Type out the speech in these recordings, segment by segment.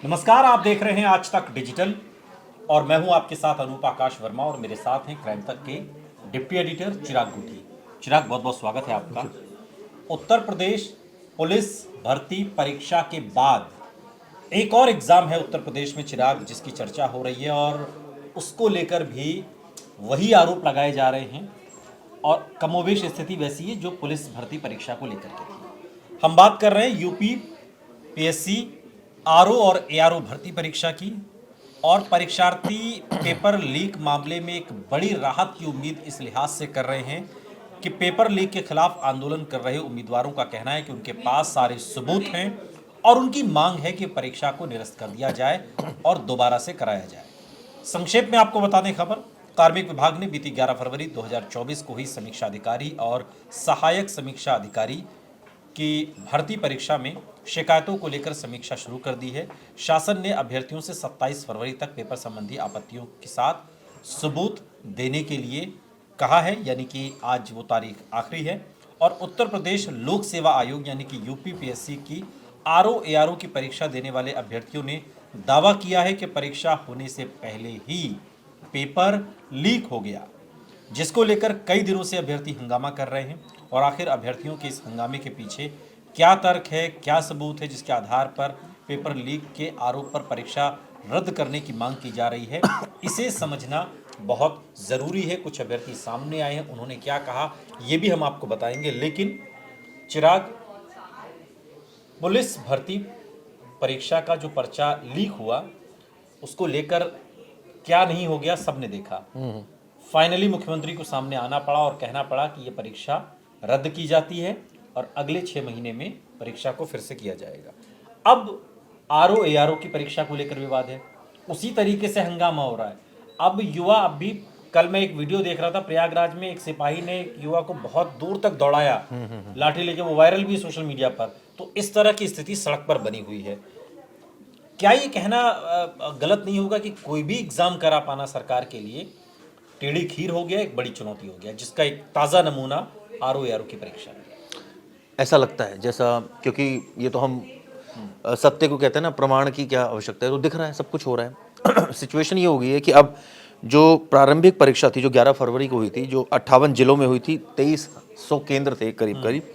नमस्कार, आप देख रहे हैं आज तक डिजिटल और मैं हूं आपके साथ अनूप आकाश वर्मा और मेरे साथ हैं क्राइम तक के डिप्टी एडिटर चिराग गुठी। चिराग, बहुत बहुत स्वागत है आपका। उत्तर प्रदेश पुलिस भर्ती परीक्षा के बाद एक और एग्जाम है उत्तर प्रदेश में चिराग, जिसकी चर्चा हो रही है और उसको लेकर भी वही आरोप लगाए जा रहे हैं और कमोवेश स्थिति वैसी है जो पुलिस भर्ती परीक्षा को लेकर के थी। हम बात कर रहे हैं यूपी पीएससी आरओ और एआरओ भर्ती परीक्षा की और परीक्षार्थी पेपर लीक मामले में एक बड़ी राहत की उम्मीद इस लिहाज से कर रहे हैं कि पेपर लीक के खिलाफ आंदोलन कर रहे उम्मीदवारों का कहना है कि उनके पास सारे सबूत हैं और उनकी मांग है कि परीक्षा को निरस्त कर दिया जाए और दोबारा से कराया जाए। संक्षेप में आपको बता दें खबर, कार्मिक विभाग ने बीती 11 फरवरी 2024 को ही समीक्षा अधिकारी और सहायक समीक्षा अधिकारी की भर्ती परीक्षा में शिकायतों को लेकर समीक्षा शुरू कर दी है। शासन ने अभ्यर्थियों से 27 फरवरी तक पेपर संबंधी आपत्तियों के साथ सबूत देने के लिए कहा है, यानी कि आज वो तारीख आखिरी है। और उत्तर प्रदेश लोक सेवा आयोग यानी कि यूपी पीएससी की आरओ एआरओ की परीक्षा देने वाले अभ्यर्थियों ने दावा किया है कि परीक्षा होने से पहले ही पेपर लीक हो गया, जिसको लेकर कई दिनों से अभ्यर्थी हंगामा कर रहे हैं। और आखिर अभ्यर्थियों के इस हंगामे के पीछे क्या तर्क है, क्या सबूत है जिसके आधार पर पेपर लीक के आरोप पर परीक्षा रद्द करने की मांग की जा रही है, इसे समझना बहुत ज़रूरी है। कुछ अभ्यर्थी सामने आए हैं, उन्होंने क्या कहा ये भी हम आपको बताएंगे। लेकिन चिराग, पुलिस भर्ती परीक्षा का जो पर्चा लीक हुआ उसको लेकर क्या नहीं हो गया सबने देखा। फाइनली मुख्यमंत्री को सामने आना पड़ा और कहना पड़ा कि ये परीक्षा रद्द की जाती है और अगले 6 महीने में परीक्षा को फिर से किया जाएगा। अब आरओ एआरओ की परीक्षा को लेकर विवाद है, उसी तरीके से हंगामा हो रहा है। अब युवा, अब भी कल मैं एक वीडियो देख रहा था, प्रयागराज में एक सिपाही ने एक युवा को बहुत दूर तक दौड़ाया लाठी लेके, वो वायरल भी सोशल मीडिया पर। तो इस तरह की स्थिति सड़क पर बनी हुई है। क्या ये कहना गलत नहीं होगा कि कोई भी एग्जाम करा पाना सरकार के लिए टेढ़ी खीर हो गया, एक बड़ी चुनौती हो गया, जिसका एक ताज़ा नमूना आरओ एआरओ की परीक्षा है? ऐसा लगता है जैसा, क्योंकि ये तो हम सत्य को कहते हैं ना, प्रमाण की क्या आवश्यकता है, तो दिख रहा है सब कुछ हो रहा है। सिचुएशन ये हो गई है कि अब जो प्रारंभिक परीक्षा थी जो 11 फरवरी को हुई थी, जो 58 जिलों में हुई थी, 2300 केंद्र थे करीब करीब,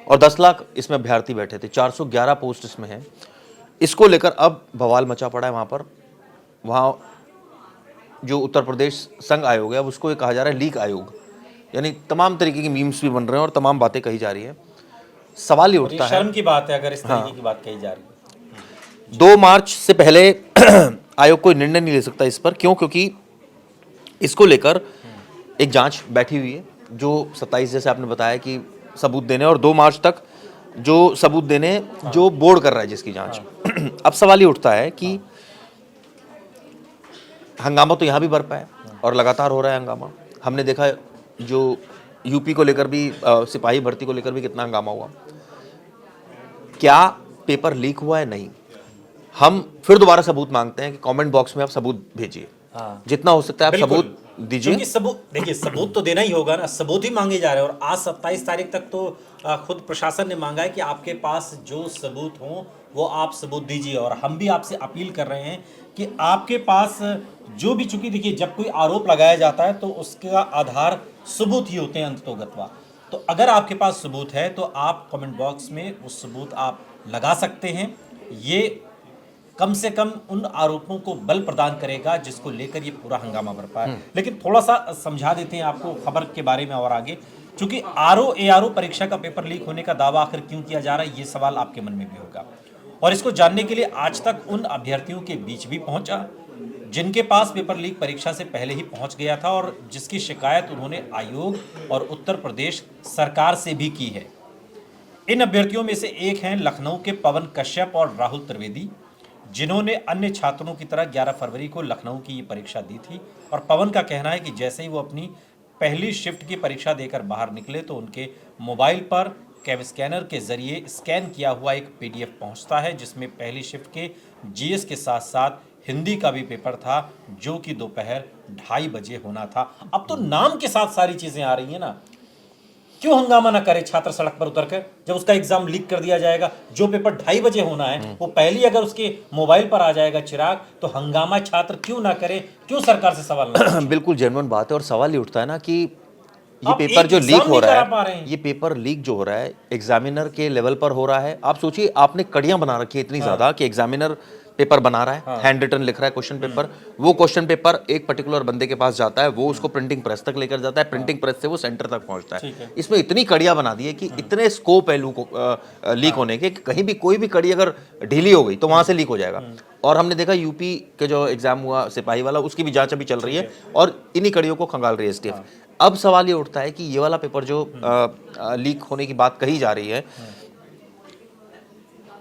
और 10 लाख इसमें अभ्यर्थी बैठे थे, 411 पोस्ट इसमें हैं। इसको लेकर अब बवाल मचा पड़ा है वहाँ पर। वहाँ जो उत्तर प्रदेश संघ आयोग है, अब उसको ये कहा जा रहा है लीक आयोग, यानी तमाम तरीके की मीम्स भी बन रहे हैं और तमाम बातें कही जा रही है। सवाल ये उठता है, शर्म की बात है अगर इस तरीके की बात कही जा रही है। 2 मार्च से पहले आयोग कोई निर्णय नहीं ले सकता इस पर। क्यों? क्योंकि इसको लेकर एक जांच बैठी हुई है जो 27, जैसे आपने बताया, कि सबूत देने, और 2 मार्च तक जो सबूत देने जो बोर्ड कर रहा है जिसकी जांच। अब सवाल ये उठता है कि हंगामा तो यहाँ भी बरपा है और लगातार हो रहा है हंगामा। हमने देखा जो यूपी को लेकर भी, सिपाही भर्ती को लेकर भी कितना हंगामा हुआ। क्या पेपर लीक हुआ है? नहीं। हम फिर दोबारा सबूत मांगते हैं कि कमेंट बॉक्स में आप सबूत भेजिए, जितना हो सकता है आप सबूत दीजिए। क्योंकि सबूत, देखिए, सबूत तो देना ही होगा ना, सबूत ही मांगे जा रहे हैं। और आज 27 तारीख तक तो खुद प्रशासन ने मांगा है कि आपके पास जो सबूत हों वो आप सबूत दीजिए। और हम भी आपसे अपील कर रहे हैं कि आपके पास जो भी, चूंकि देखिए जब कोई आरोप लगाया जाता है तो उसका आधार सबूत ही होते हैं अंततोगत्वा। तो अगर आपके पास सबूत है तो आप कमेंट बॉक्स में वो सबूत आप लगा सकते हैं। ये कम से कम उन आरोपों को बल प्रदान करेगा जिसको लेकर ये पूरा हंगामा बरपा है। लेकिन थोड़ा सा समझा देते हैं आपको खबर के बारे में और आगे, क्योंकि आरओ एआरओ परीक्षा का पेपर लीक होने का दावा आखिर क्यों किया जा रहा है, ये सवाल आपके मन में भी होगा। और इसको जानने के लिए आज तक उन अभ्यर्थियों के बीच भी पहुंचा जिनके पास पेपर लीक परीक्षा से पहले ही पहुंच गया था और जिसकी शिकायत उन्होंने आयोग और उत्तर प्रदेश सरकार से भी की है। इन अभ्यर्थियों में से एक हैं लखनऊ के पवन कश्यप और राहुल त्रिवेदी, जिन्होंने अन्य छात्रों की तरह 11 फरवरी को लखनऊ की ये परीक्षा दी थी। और पवन का कहना है कि जैसे ही वो अपनी पहली शिफ्ट की परीक्षा देकर बाहर निकले तो उनके मोबाइल पर कैव स्कैनर के जरिए स्कैन किया हुआ एक पीडीएफ पहुंचता है, जिसमें पहली शिफ्ट के जीएस के साथ साथ हिंदी का भी पेपर था, जो कि दोपहर 2:30 बजे होना था। अब तो नाम के साथ सारी चीजें आ रही हैं ना। क्यों हंगामा ना करे छात्र सड़क पर उतरकर, जब उसका एग्जाम लीक कर दिया जाएगा। जो पेपर 2:30 बजे होना है वो पहले अगर उसके मोबाइल पर आ जाएगा चिराग, तो हंगामा छात्र क्यों ना करे, क्यों सरकार से सवाल ना पूछे? बिल्कुल जेन्युइन बात है और सवाल ये उठता है ना कि ये आप पेपर एक जो लीक एग्जाम हो नहीं रहा करा पा रहे है, हैं। ये पेपर लीक जो हो रहा है एग्जामिनर के लेवल पर हो रहा है। आप सोचिए, आपने कड़ियां बना रखी है इतनी ज्यादा कि एग्जामिनर पेपर बना रहा है, हैंड रिटन लिख रहा है क्वेश्चन पेपर, वो क्वेश्चन पेपर एक पर्टिकुलर बंदे के पास जाता है, वो उसको प्रिंटिंग प्रेस तक लेकर जाता है, प्रिंटिंग प्रेस से वो सेंटर तक पहुंचता है। ठीक है। इसमें इतनी कड़ियां बना दी है कि इतने स्कोप है लीक होने के कि कहीं भी कोई भी कड़ी अगर ढीली हो गई तो वहां से लीक हो जाएगा। और हमने देखा यूपी के जो एग्जाम हुआ सिपाही वाला, उसकी भी जांच अभी चल रही है और इन्हीं कड़ियों को खंगाल रही है एसटीएफ। अब सवाल ये उठता है कि ये वाला पेपर जो लीक होने की बात कही जा रही है,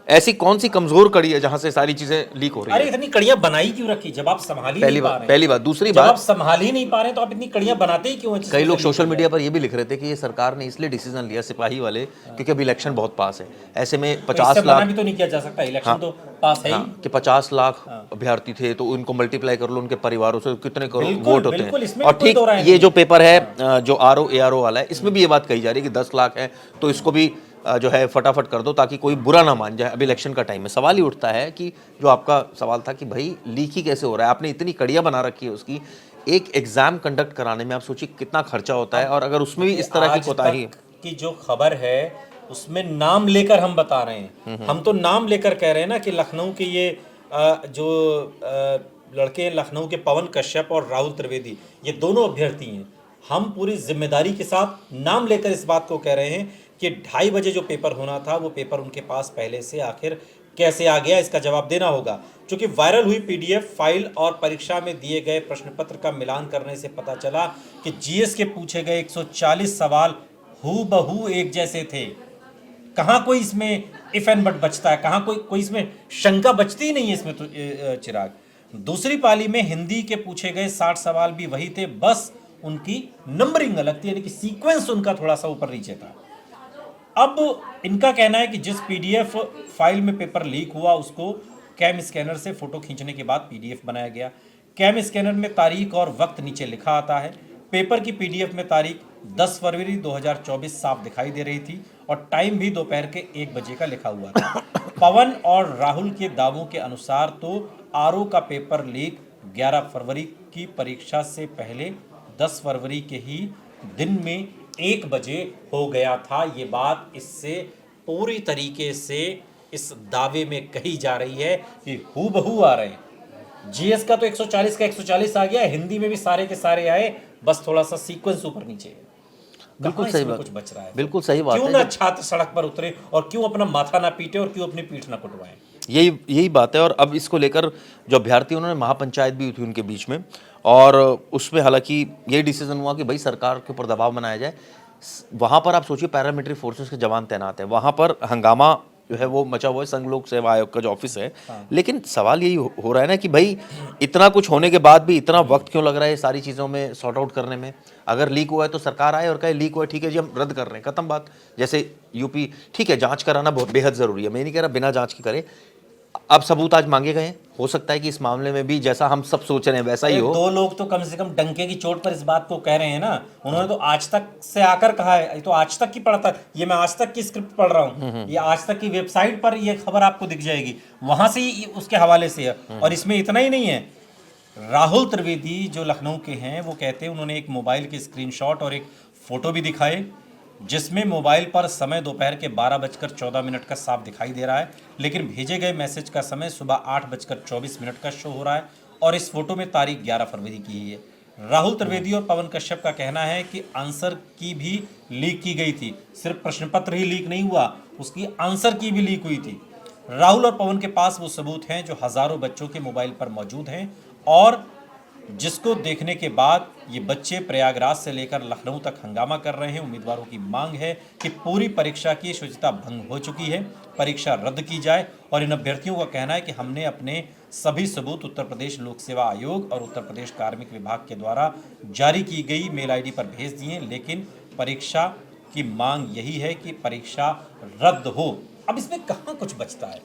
ऐसी कौन सी कमजोर कड़ी है जहां से सारी चीजें लीक हो रही अरे है? इतनी कड़ियां बनाई क्यों रखी जब आप संभाल ही नहीं पा रहे हैं? पहली बात। दूसरी जब आप बात, संभाल ही नहीं पा रहे हैं तो आप इतनी कड़ियां बनाते ही क्यों हैं? कई लोग सोशल मीडिया पर ये भी लिख रहे थे कि ये सरकार ने इसलिए डिसीजन लिया सिपाही वाले क्योंकि अभी इलेक्शन बहुत पास है, ऐसे में इससे 50 मना लाख भी तो नहीं किया जा सकता, इलेक्शन तो पास है ही। कि 50 लाख अभ्यर्थी थे तो उनको मल्टीप्लाई कर लो, उनके परिवारों से कितने करोड़ बिल्कुल, वोट होते बिल्कुल, हैं। इसमें और भी कोई ठीक दो राय ये नहीं जो पेपर है जो आरओ एआरओ वाला है, इसमें भी ये बात कही जा रही है कि 10 लाख है तो इसको भी जो है फटाफट कर दो ताकि कोई बुरा ना मान जाए। अभी इलेक्शन का टाइम है। सवाल ही उठता है कि जो आपका सवाल था कि भाई लीक ही कैसे हो रहा है, आपने इतनी कड़ियां बना रखी है उसकी, एक एग्जाम कंडक्ट कराने में आप सोचिए कितना खर्चा होता है, और अगर उसमें भी इस तरह की आज कोताही तक की जो खबर है उसमें नाम लेकर हम बता रहे हैं, हम तो नाम लेकर कह रहे हैं ना कि लखनऊ के ये लड़के हैं, लखनऊ के पवन कश्यप और राहुल त्रिवेदी, ये दोनों अभ्यर्थी हैं। हम पूरी जिम्मेदारी के साथ नाम लेकर इस बात को कह रहे हैं कि 2:30 बजे जो पेपर होना था वो पेपर उनके पास पहले से आखिर कैसे आ गया, इसका जवाब देना होगा। क्योंकि वायरल हुई पीडीएफ फाइल और परीक्षा में दिए गए प्रश्न पत्र का मिलान करने से पता चला कि जीएस के पूछे गए 140 सवाल हूबहू एक जैसे थे। कहाँ कोई इसमें इफ एंड बट बचता है, कहाँ कोई इसमें शंका बचती ही नहीं है इसमें तो चिराग। दूसरी पाली में हिंदी के पूछे गए 60 सवाल भी वही थे, बस उनकी नंबरिंग अलग थी, यानी कि सीक्वेंस उनका थोड़ा सा ऊपर नीचे था। अब इनका कहना है कि जिस पीडीएफ फाइल में पेपर लीक हुआ उसको कैम स्कैनर से फोटो खींचने के बाद पीडीएफ बनाया गया। कैम स्कैनर में तारीख और वक्त नीचे लिखा आता है। पेपर की पीडीएफ में तारीख 10 फरवरी 2024 साफ दिखाई दे रही थी और टाइम भी दोपहर के 1 बजे का लिखा हुआ था। पवन और राहुल के दावों के अनुसार तो आरओ का पेपर लीक 11 फरवरी की परीक्षा से पहले 10 फरवरी के ही दिन में 1 बजे हो गया था। ये बात इससे पूरी तरीके से इस दावे में कही जा रही है कि हूबहू आ रहे हैं। जीएस का तो 140 का 140 आ गया, हिंदी में भी सारे के सारे आए, बस थोड़ा सा सीक्वेंस ऊपर नीचे है। बिल्कुल सही बात, कुछ बच रहा है, बिल्कुल सही बात क्यों है। ना छात्र सड़क पर उतरे और क्यों अपना माथा ना पीटे और क्यों अपनी पीठ ना कुटवाएं? यही बात है। और अब इसको लेकर जो अभ्यर्थी, उन्होंने महापंचायत भी हुई थी उनके बीच में, और उसमें हालांकि यही डिसीजन हुआ कि भाई सरकार के ऊपर दबाव बनाया जाए। वहां पर आप सोचिए पैरामिलिट्री फोर्सेस के जवान तैनात हैं, वहां पर हंगामा जो है वो मचा हुआ है, संघ लोक सेवा आयोग का जो ऑफिस है। लेकिन सवाल यही हो रहा है ना कि भाई इतना कुछ होने के बाद भी इतना वक्त क्यों लग रहा है सारी चीज़ों में सॉर्ट आउट करने में? अगर लीक हुआ है तो सरकार आए और कहे लीक हुआ है, ठीक है जी हम रद्द कर रहे हैं, खत्म बात। जैसे यूपी, ठीक है जांच कराना बहुत बेहद ज़रूरी है, मैं नहीं कह रहा बिना जांच के करे। अब सबूत आज मांगे गए, हो सकता है कि इस मामले में भी जैसा हम सब सोच रहे हैं वैसा ही हो। 2 लोग तो कम से कम डंके की चोट पर इस बात को कह रहे हैं ना, उन्होंने तो आज तक से आकर कहा है, ये तो आज तक की पढ़ता, ये मैं आज तक की स्क्रिप्ट पढ़ रहा हूँ, ये आज तक की वेबसाइट पर ये खबर आपको दिख जाएगी, वहां से ही उसके हवाले से है। और इसमें इतना ही नहीं है, राहुल त्रिवेदी जो लखनऊ के हैं वो कहते हैं, उन्होंने एक मोबाइल के स्क्रीनशॉट और एक फोटो भी दिखाए जिसमें मोबाइल पर समय दोपहर के 12:14 का साफ दिखाई दे रहा है, लेकिन भेजे गए मैसेज का समय सुबह 8:24 का शो हो रहा है और इस फोटो में तारीख 11 फरवरी की है। राहुल त्रिवेदी और पवन कश्यप का कहना है कि आंसर की भी लीक की गई थी, सिर्फ प्रश्न पत्र ही लीक नहीं हुआ, उसकी आंसर की भी लीक हुई थी। राहुल और पवन के पास वो सबूत हैं जो हजारों बच्चों के मोबाइल पर मौजूद हैं और जिसको देखने के बाद ये बच्चे प्रयागराज से लेकर लखनऊ तक हंगामा कर रहे हैं। उम्मीदवारों की मांग है कि पूरी परीक्षा की शुचिता भंग हो चुकी है, परीक्षा रद्द की जाए। और इन अभ्यर्थियों का कहना है कि हमने अपने सभी सबूत उत्तर प्रदेश लोक सेवा आयोग और उत्तर प्रदेश कार्मिक विभाग के द्वारा जारी की गई मेल आईडी पर भेज दिए, लेकिन परीक्षा की मांग यही है कि परीक्षा रद्द हो। अब इसमें कहाँ कुछ बचता है,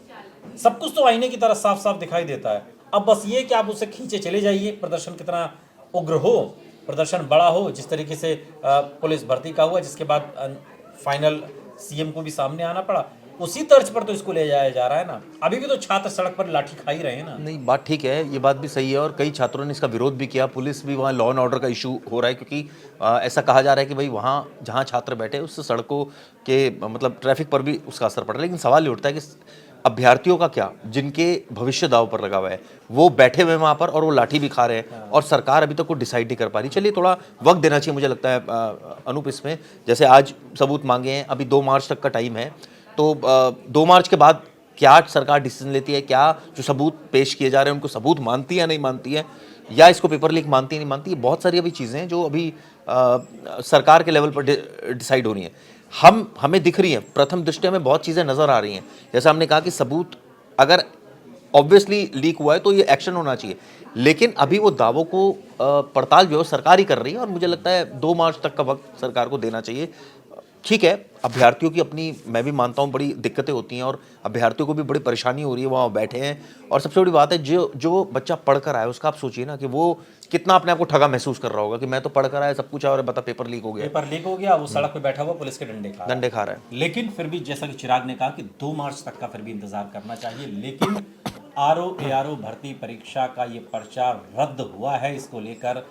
सब कुछ तो आईने की तरह साफ साफ दिखाई देता है। अब बस ये कि आप उसे खींचे चले जाइए, प्रदर्शन कितना उग्र हो, प्रदर्शन बड़ा हो, जिस तरीके से पुलिस भर्ती का हुआ, जिसके बाद फाइनल सीएम को भी सामने आना पड़ा, उसी तर्ज पर तो इसको ले जाया जा रहा है ना। अभी भी तो छात्र सड़क पर लाठी खा ही रहे हैं ना। नहीं, बात ठीक है, ये बात भी सही है और कई छात्रों ने इसका विरोध भी किया। पुलिस भी वहाँ लॉ एंड ऑर्डर का इशू हो रहा है क्योंकि ऐसा कहा जा रहा है कि भाई वहाँ जहाँ छात्र बैठे उससे सड़कों के मतलब ट्रैफिक पर भी उसका असर पड़ रहा है। लेकिन सवाल ये उठता है कि अभ्यर्थियों का क्या, जिनके भविष्य दाव पर लगा हुआ है, वो बैठे हुए वहाँ पर और वो लाठी भी खा रहे हैं और सरकार अभी तक को डिसाइड नहीं कर पा रही। चलिए थोड़ा वक्त देना चाहिए मुझे लगता है अनूप इसमें। जैसे आज सबूत मांगे हैं, अभी 2 मार्च तक का टाइम है, तो 2 मार्च के बाद क्या सरकार डिसीजन लेती है, क्या जो सबूत पेश किए जा रहे हैं उनको सबूत मानती है या नहीं मानती है, या इसको पेपर लीक मानती है नहीं मानती है, बहुत सारी अभी चीज़ें हैं जो अभी सरकार के लेवल पर डिसाइड हो रही हैं। हमें दिख रही हैं, प्रथम दृष्टया में बहुत चीज़ें नज़र आ रही हैं। जैसा हमने कहा कि सबूत अगर ऑब्वियसली लीक हुआ है तो ये एक्शन होना चाहिए, लेकिन अभी वो दावों को पड़ताल जो है सरकार ही कर रही है और मुझे लगता है 2 मार्च तक का वक्त सरकार को देना चाहिए। ठीक है, अभ्यर्थियों की अपनी, मैं भी मानता हूँ, बड़ी दिक्कतें होती हैं और अभ्यर्थियों को भी बड़ी परेशानी हो रही है, वहाँ बैठे हैं। और सबसे बड़ी बात है, जो बच्चा पढ़ कर आया उसका आप सोचिए ना कि वो कितना अपने आप को ठगा महसूस कर रहा होगा कि मैं तो पढ़ कर आया, सब कुछ है और बता पेपर लीक हो गया। पेपर लीक हो गया, वो सड़क पे बैठा हुआ पुलिस के डंडे खा रहा है। लेकिन फिर भी जैसा कि चिराग ने कहा कि 2 मार्च तक का फिर भी इंतजार करना चाहिए। लेकिन आरओ भर्ती परीक्षा का ये पर्चा रद्द हुआ है, इसको लेकर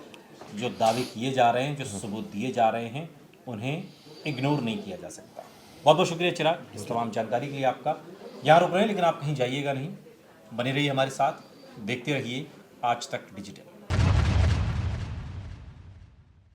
जो दावे किए जा रहे हैं, जो सबूत दिए जा रहे हैं, उन्हें इग्नोर नहीं किया जा सकता। बहुत बहुत शुक्रिया चिराग इस तमाम जानकारी के लिए आपका। यहाँ रुक रहे हैं लेकिन आप कहीं जाइएगा नहीं, बने रहिए हमारे साथ, देखते रहिए आज तक डिजिटल।